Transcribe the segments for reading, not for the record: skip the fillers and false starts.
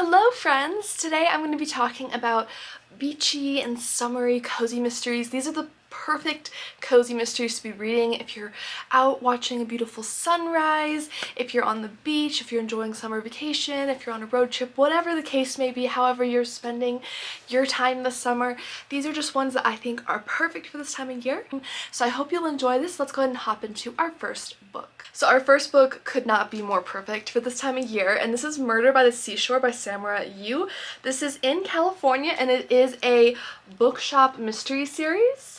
Hello friends! Today I'm going to be talking about beachy and summery cozy mysteries. These are the perfect cozy mysteries to be reading if you're out watching a beautiful sunrise, if you're on the beach, if you're enjoying summer vacation, if you're on a road trip, whatever the case may be, however you're spending your time this summer. These are just ones that I think are perfect for this time of year. So I hope you'll enjoy this. Let's go ahead and hop into our first book. So our first book could not be more perfect for this time of year, and this is Murder by the Seashore by Samara Yu. This is in California and it is a bookshop mystery series.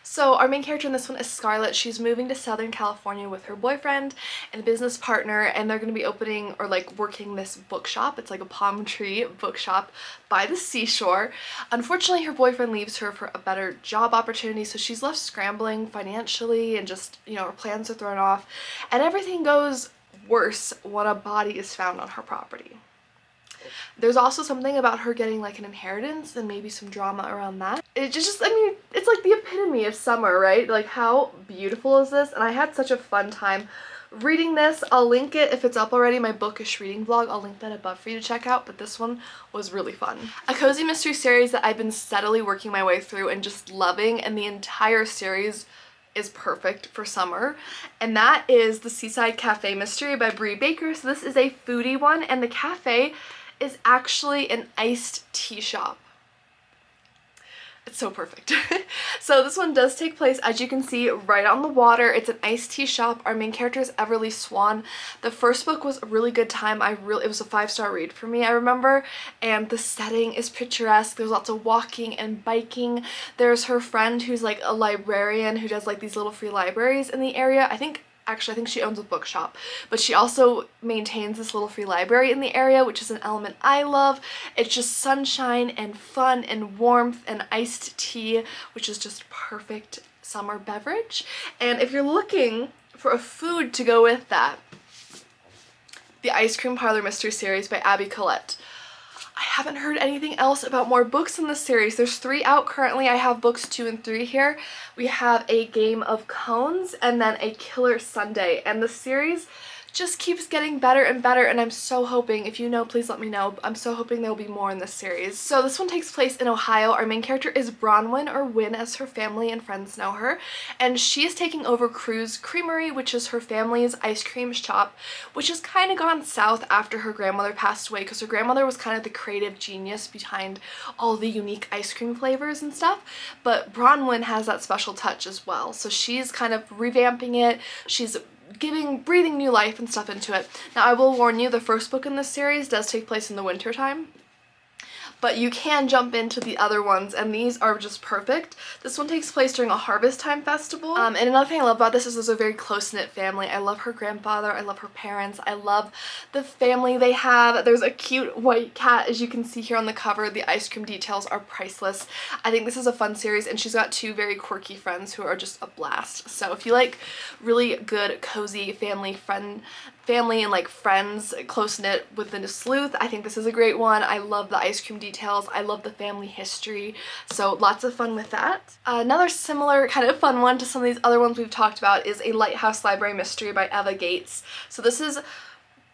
So our main character in this one is Scarlett. She's moving to Southern California with her boyfriend and a business partner, and they're going to be opening or working this bookshop. It's like a palm tree bookshop by the seashore. Unfortunately, her boyfriend leaves her for a better job opportunity, so she's left scrambling financially and just, her plans are thrown off. And everything goes worse when a body is found on her property. There's also something about her getting an inheritance and maybe some drama around that. It's like the epitome of summer, right? How beautiful is this? And I had such a fun time reading this. I'll link it if it's up already, my Bookish reading vlog. I'll link that above for you to check out, but this one was really fun. A cozy mystery series that I've been steadily working my way through and just loving, and the entire series is perfect for summer, and that is the Seaside Cafe mystery by Bree Baker. So this is a foodie one, and the cafe is actually an iced tea shop. It's so perfect. So this one does take place, as you can see, right on the water. It's an iced tea shop. Our main character is Everly Swan. The first book was a really good time. It was a 5-star read for me, I remember, and the setting is picturesque. There's lots of walking and biking. There's her friend who's a librarian who does these little free libraries in the area. I think she owns a bookshop, but she also maintains this little free library in the area, which is an element I love. It's just sunshine and fun and warmth and iced tea, which is just perfect summer beverage. And if you're looking for a food to go with that, the Ice Cream Parlor Mystery Series by Abby Collette. I haven't heard anything else about more books in this series. There's 3 out currently. I have books 2 and 3 here. We have a game of cones and then a killer sundae, and the series just keeps getting better and better, and I'm so hoping, if you know, please let me know, I'm so hoping there will be more in this series. So this one takes place in Ohio. Our main character is Bronwyn, or Wynn as her family and friends know her, and she is taking over Crew's Creamery, which is her family's ice cream shop, which has kind of gone south after her grandmother passed away, because her grandmother was kind of the creative genius behind all the unique ice cream flavors and stuff, but Bronwyn has that special touch as well. So she's kind of revamping it. She's breathing new life and stuff into it. Now I will warn you, the first book in this series does take place in the winter time, but you can jump into the other ones, and these are just perfect. This one takes place during a harvest time festival. And another thing I love about this is there's a very close-knit family. I love her grandfather, I love her parents, I love the family they have. There's a cute white cat, as you can see here on the cover. The ice cream details are priceless. I think this is a fun series, and she's got 2 very quirky friends who are just a blast. So if you like really good, cozy family and friends, close-knit with the sleuth, I think this is a great one. I love the ice cream details. I love the family history, so lots of fun with that. Another similar kind of fun one to some of these other ones we've talked about is a Lighthouse Library mystery by Eva Gates. So this is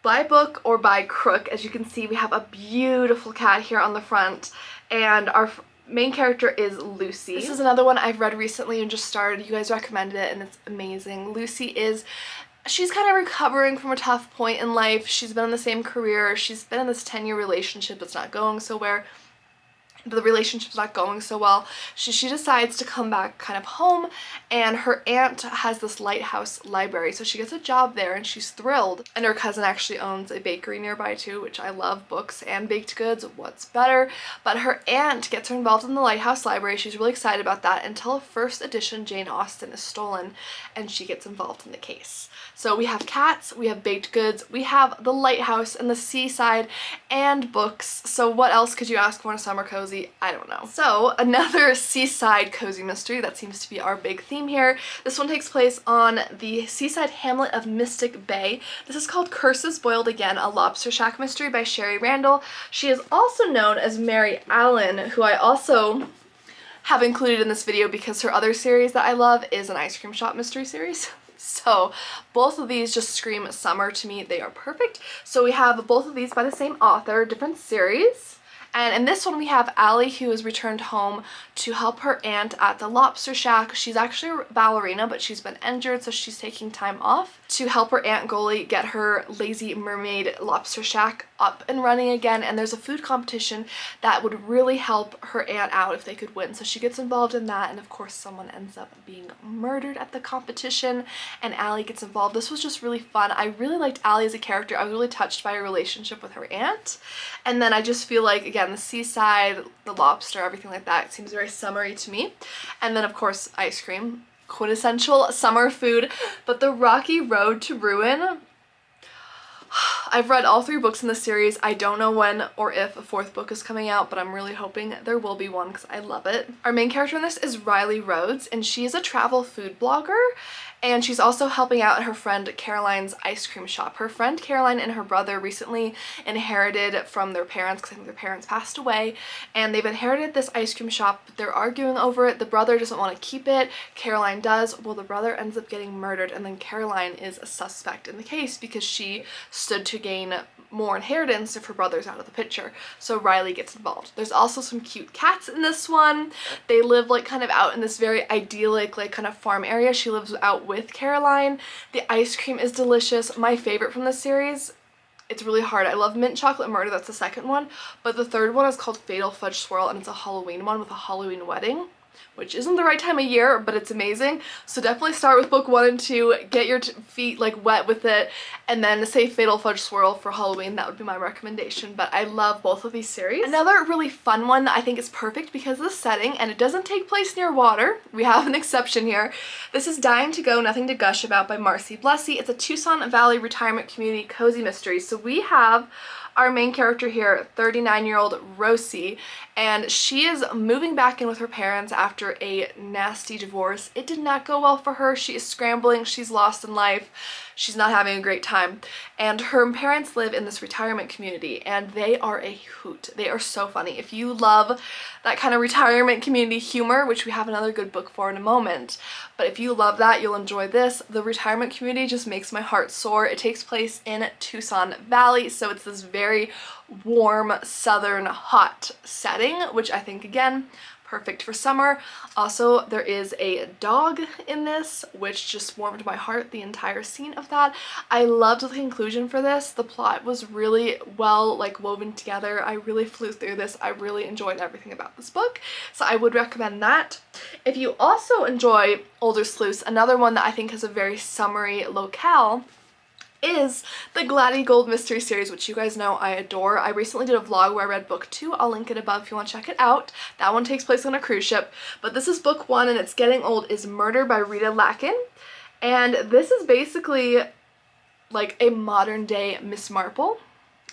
by book or by crook. As you can see, we have a beautiful cat here on the front, and our main character is Lucy. This is another one I've read recently and just started. You guys recommended it and it's amazing. She's kind of recovering from a tough point in life. She's been in the same career. She's been in this 10-year relationship that's not going so well. The relationship's not going so well. She decides to come back kind of home, and her aunt has this Lighthouse Library, so she gets a job there and she's thrilled. And her cousin actually owns a bakery nearby too, which I love. Books and baked goods, what's better? But her aunt gets her involved in the Lighthouse Library. She's really excited about that until a first edition Jane Austen is stolen and she gets involved in the case. So we have cats, we have baked goods, we have the lighthouse and the seaside and books. So what else could you ask for in a summer cozy? I don't know. So another seaside cozy mystery, that seems to be our big theme here. This one takes place on the seaside hamlet of Mystic Bay. This is called Curses Boiled Again, a lobster shack mystery by Sherry Randall. She is also known as Mary Allen, who I also have included in this video because her other series that I love is an ice cream shop mystery series. So both of these just scream summer to me. They are perfect. So we have both of these by the same author, different series. And in this one we have Allie, who has returned home to help her aunt at the lobster shack. She's actually a ballerina, but she's been injured, so she's taking time off to help her Aunt Goalie get her Lazy Mermaid lobster shack up and running again. And there's a food competition that would really help her aunt out if they could win. So she gets involved in that, and of course someone ends up being murdered at the competition and Allie gets involved. This was just really fun. I really liked Allie as a character. I was really touched by her relationship with her aunt. And then I just feel like, again, the seaside, the lobster, everything like that, it seems very summery to me. And then of course ice cream, quintessential summer food. But the Rocky Road to Ruin, I've read all 3 books in the series. I don't know when or if a 4th book is coming out, but I'm really hoping there will be one because I love it. Our main character in this is Riley Rhodes, and she is a travel food blogger. And she's also helping out her friend Caroline's ice cream shop. Her friend Caroline and her brother recently inherited from their parents, because I think their parents passed away, and they've inherited this ice cream shop. They're arguing over it. The brother doesn't want to keep it. Caroline does. Well, the brother ends up getting murdered, and then Caroline is a suspect in the case because she stood to gain more inheritance if her brother's out of the picture. So Riley gets involved. There's also some cute cats in this one. They live like kind of out in this very idyllic like kind of farm area. She lives out with Caroline. The ice cream is delicious. My favorite from this series, it's really hard. I love Mint Chocolate Murder, that's the second one, but the third one is called Fatal Fudge Swirl, and it's a Halloween one with a Halloween wedding, which isn't the right time of year, but it's amazing. So definitely start with book 1 and 2, get your feet like wet with it, and then say Fatal Fudge Swirl for Halloween. That would be my recommendation, but I love both of these series. Another really fun one that I think is perfect because of the setting, and it doesn't take place near water. We have an exception here. This is Dying to Go, Nothing to Gush About by Marcy Blessy. It's a Tucson Valley retirement community cozy mystery. So we have our main character here, 39-year-old Rosie, and she is moving back in with her parents after a nasty divorce. It did not go well for her. She is scrambling. She's lost in life. She's not having a great time. And her parents live in this retirement community, and they are a hoot. They are so funny. If you love that kind of retirement community humor, which we have another good book for in a moment, but if you love that, you'll enjoy this. The retirement community just makes my heart soar. It takes place in Tucson Valley, so it's this very warm, southern, hot setting, which I think, again, perfect for summer. Also, there is a dog in this, which just warmed my heart, the entire scene of that. I loved the conclusion for this. The plot was really well like woven together. I really flew through this. I really enjoyed everything about this book, so I would recommend that. If you also enjoy older sleuths, another one that I think has a very summery locale is the Glat Gold mystery series, which you guys know I adore. I recently did a vlog where I read book 2. I'll link it above if you want to check it out. That one takes place on a cruise ship, but this is book 1, and it's Getting Old is Murder by Rita Lakin. And this is basically like a modern day Miss Marple,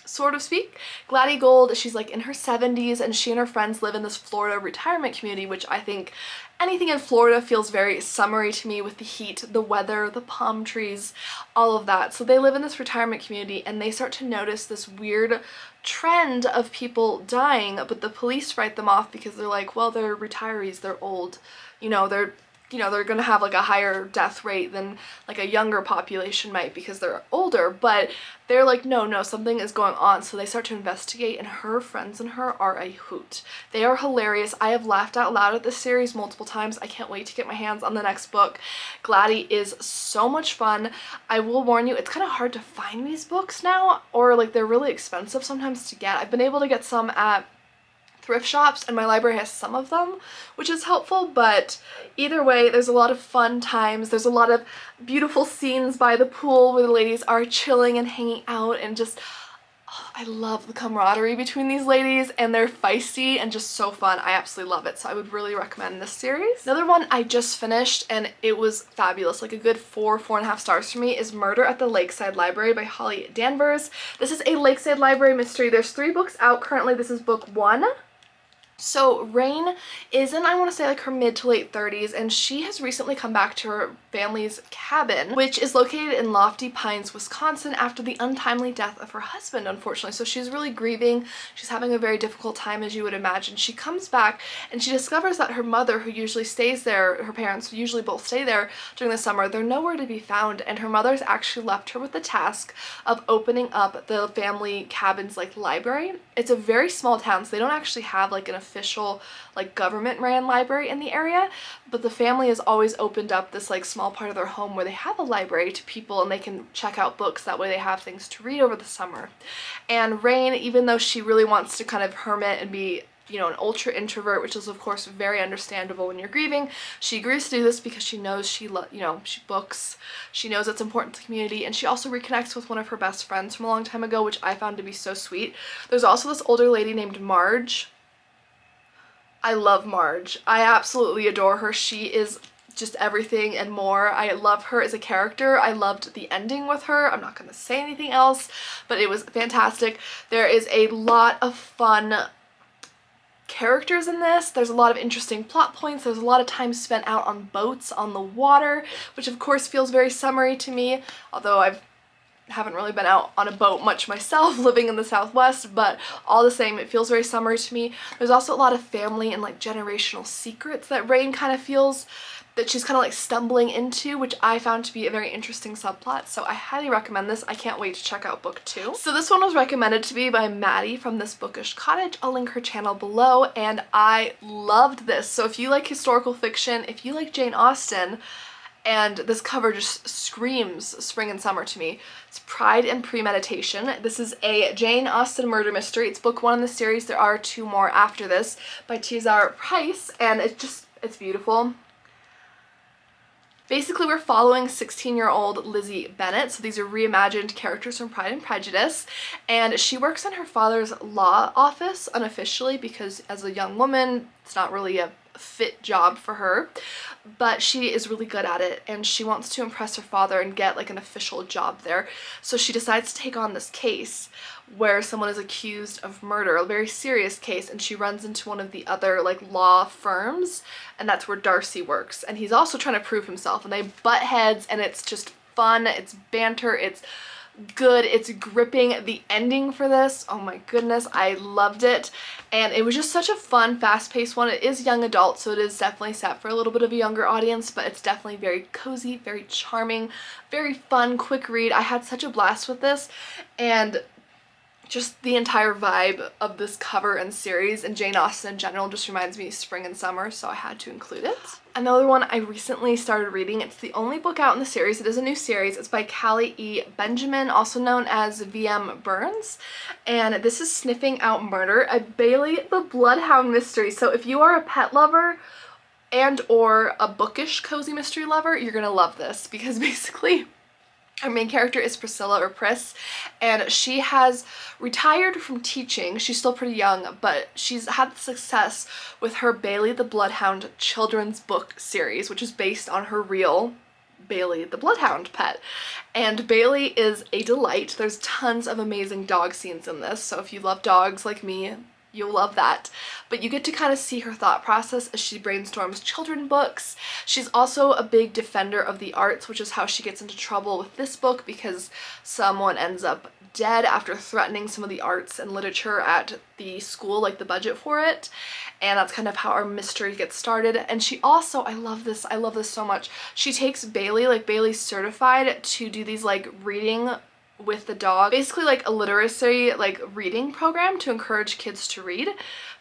sort of speak. Glat Gold, she's like in her 70s, and she and her friends live in this Florida retirement community, which I think anything in Florida feels very summery to me with the heat, the weather, the palm trees, all of that. So they live in this retirement community, and they start to notice this weird trend of people dying, but the police write them off because they're like, well, they're retirees, they're old, they're gonna have like a higher death rate than like a younger population might because they're older, but they're like, no, something is going on. So they start to investigate, and her friends and her are a hoot. They are hilarious. I have laughed out loud at this series multiple times. I can't wait to get my hands on the next book. Gladdy is so much fun. I will warn you, it's kind of hard to find these books now, or like they're really expensive sometimes to get. I've been able to get some at thrift shops, and my library has some of them, which is helpful, but either way, there's a lot of fun times. There's a lot of beautiful scenes by the pool where the ladies are chilling and hanging out, and just, I love the camaraderie between these ladies, and they're feisty and just so fun. I absolutely love it, so I would really recommend this series. Another one I just finished, and it was fabulous, like a good 4.5 stars for me, is Murder at the Lakeside Library by Holly Danvers. This is a Lakeside Library mystery. There's 3 books out currently. This is book 1. So Rain is in, I want to say, like her mid to late 30s, and she has recently come back to her family's cabin, which is located in Lofty Pines, Wisconsin, after the untimely death of her husband, unfortunately. So she's really grieving. She's having a very difficult time, as you would imagine. She comes back and she discovers that her mother, who usually stays there, her parents usually both stay there during the summer, they're nowhere to be found, and her mother's actually left her with the task of opening up the family cabin's like library. It's a very small town, so they don't actually have like an official like government ran library in the area, but the family has always opened up this like small part of their home where they have a library to people and they can check out books. That way they have things to read over the summer. And Rain, even though she really wants to kind of hermit and be, you know, an ultra introvert, which is of course very understandable when you're grieving, she agrees to do this because she knows she books, she knows it's important to the community, and she also reconnects with one of her best friends from a long time ago, which I found to be so sweet. There's also this older lady named Marge. I love Marge. I absolutely adore her. She is just everything and more. I love her as a character. I loved the ending with her. I'm not going to say anything else, but it was fantastic. There is a lot of fun characters in this. There's a lot of interesting plot points. There's a lot of time spent out on boats on the water, which of course feels very summery to me, although I haven't really been out on a boat much myself living in the Southwest, but all the same it feels very summery to me. There's also a lot of family and like generational secrets that Rain kind of feels that she's kind of like stumbling into, which I found to be a very interesting subplot, so I highly recommend this. I can't wait to check out book 2. So this one was recommended to me by Madi from This Bookish Cottage. I'll link her channel below, and I loved this. So if you like historical fiction, if you like Jane Austen, and this cover just screams spring and summer to me. It's Pride and Premeditation. This is a Jane Austen murder mystery. It's book 1 in the series. There are 2 more after this by T.S. Price, and it's beautiful. Basically, we're following 16-year-old Lizzie Bennet. So these are reimagined characters from Pride and Prejudice. And she works in her father's law office unofficially because as a young woman, it's not really a fit job for her, but she is really good at it and she wants to impress her father and get like an official job there. So she decides to take on this case where someone is accused of murder, a very serious case, and she runs into one of the other like law firms, and that's where Darcy works, and he's also trying to prove himself, and they butt heads, and it's just fun, it's banter, it's good, it's gripping. The ending for this, oh my goodness, I loved it, and it was just such a fun, fast-paced one. It is young adult, so it is definitely set for a little bit of a younger audience, but it's definitely very cozy, very charming, very fun, quick read. I had such a blast with this, and just the entire vibe of this cover and series and Jane Austen in general just reminds me of spring and summer, so I had to include it. Another one I recently started reading, it's the only book out in the series, it is a new series, it's by Callie E. Benjamin, also known as V.M. Burns, and this is Sniffing Out Murder, a Bailey the Bloodhound mystery. So if you are a pet lover and or a bookish cozy mystery lover, you're gonna love this, because basically our main character is Priscilla, or Pris, and she has retired from teaching. She's still pretty young, but she's had success with her Bailey the Bloodhound children's book series, which is based on her real Bailey the Bloodhound pet. And Bailey is a delight. There's tons of amazing dog scenes in this, so if you love dogs like me, you'll love that. But you get to kind of see her thought process as she brainstorms children books. She's also a big defender of the arts, which is how she gets into trouble with this book, because someone ends up dead after threatening some of the arts and literature at the school, like the budget for it. And that's kind of how our mystery gets started. And she also, I love this so much, she takes Bailey, like Bailey's certified to do these like reading with the dog, basically like a literacy like reading program to encourage kids to read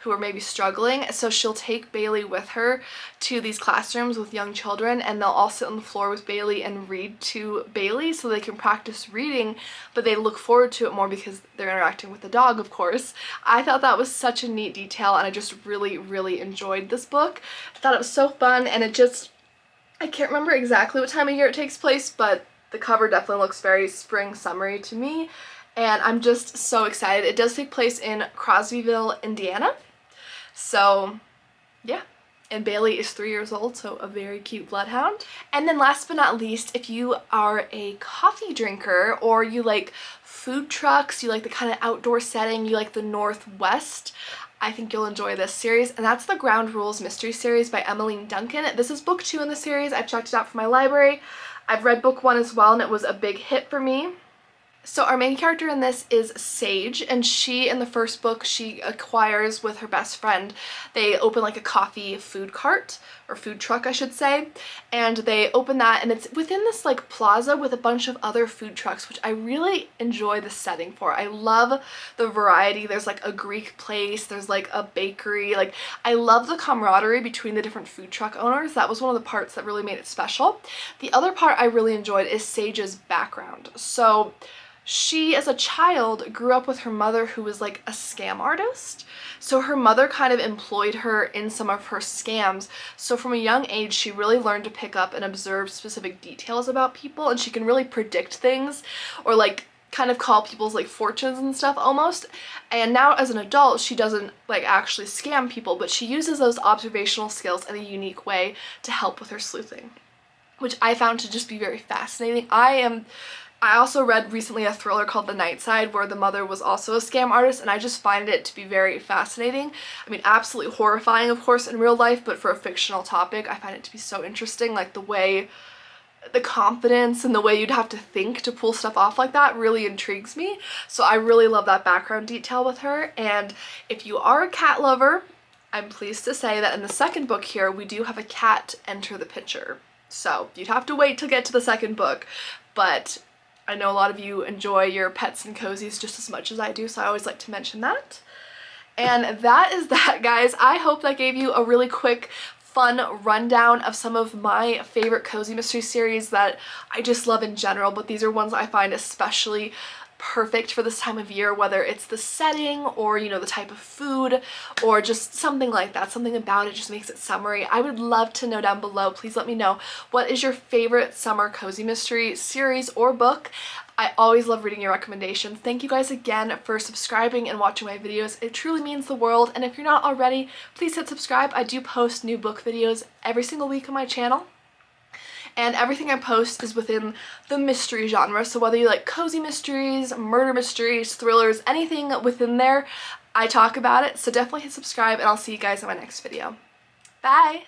who are maybe struggling. So she'll take Bailey with her to these classrooms with young children, and they'll all sit on the floor with Bailey and read to Bailey so they can practice reading, but they look forward to it more because they're interacting with the dog, of course. I thought that was such a neat detail, and I just really enjoyed this book. I thought it was so fun, and I can't remember exactly what time of year it takes place, but the cover definitely looks very spring summery to me, and I'm just so excited. It does take place in Crosbyville, Indiana. So yeah, and Bailey is 3 years old, so a very cute bloodhound. And then last but not least, if you are a coffee drinker or you like food trucks, you like the kind of outdoor setting, you like the Northwest, I think you'll enjoy this series, and that's the Ground Rules Mystery Series by Emmeline Duncan. This is book 2 in the series. I checked it out from my library. I've read book 1 as well, and it was a big hit for me. So our main character in this is Sage, and she, in the first book, she acquires with her best friend. They open like a coffee food cart, or food truck I should say, and they open that, and it's within this like plaza with a bunch of other food trucks, which I really enjoy the setting for. I love the variety. There's like a Greek place, there's like a bakery, like I love the camaraderie between the different food truck owners. That was one of the parts that really made it special. The other part I really enjoyed is Sage's background. So she, as a child, grew up with her mother who was like a scam artist. So her mother kind of employed her in some of her scams. So from a young age, she really learned to pick up and observe specific details about people, and she can really predict things or like kind of call people's like fortunes and stuff almost. And now as an adult, she doesn't like actually scam people, but she uses those observational skills in a unique way to help with her sleuthing, which I found to just be very fascinating. I also read recently a thriller called The Night Side where the mother was also a scam artist, and I just find it to be very fascinating. I mean, absolutely horrifying, of course, in real life, but for a fictional topic, I find it to be so interesting. Like the way, the confidence and the way you'd have to think to pull stuff off like that really intrigues me. So I really love that background detail with her. And if you are a cat lover, I'm pleased to say that in the second book here, we do have a cat enter the picture. So you'd have to wait to get to the second book, but I know a lot of you enjoy your pets and cozies just as much as I do, so I always like to mention that. And that is that, guys. I hope that gave you a really quick, fun rundown of some of my favorite cozy mystery series that I just love in general, but these are ones I find especially perfect for this time of year, whether it's the setting or, you know, the type of food or just something like that. Something about it just makes it summery. I would love to know down below. Please let me know, what is your favorite summer cozy mystery series or book? I always love reading your recommendations. Thank you guys again for subscribing and watching my videos. It truly means the world. And if you're not already, please hit subscribe. I do post new book videos every single week on my channel. And everything I post is within the mystery genre. So whether you like cozy mysteries, murder mysteries, thrillers, anything within there, I talk about it. So definitely hit subscribe, and I'll see you guys in my next video. Bye!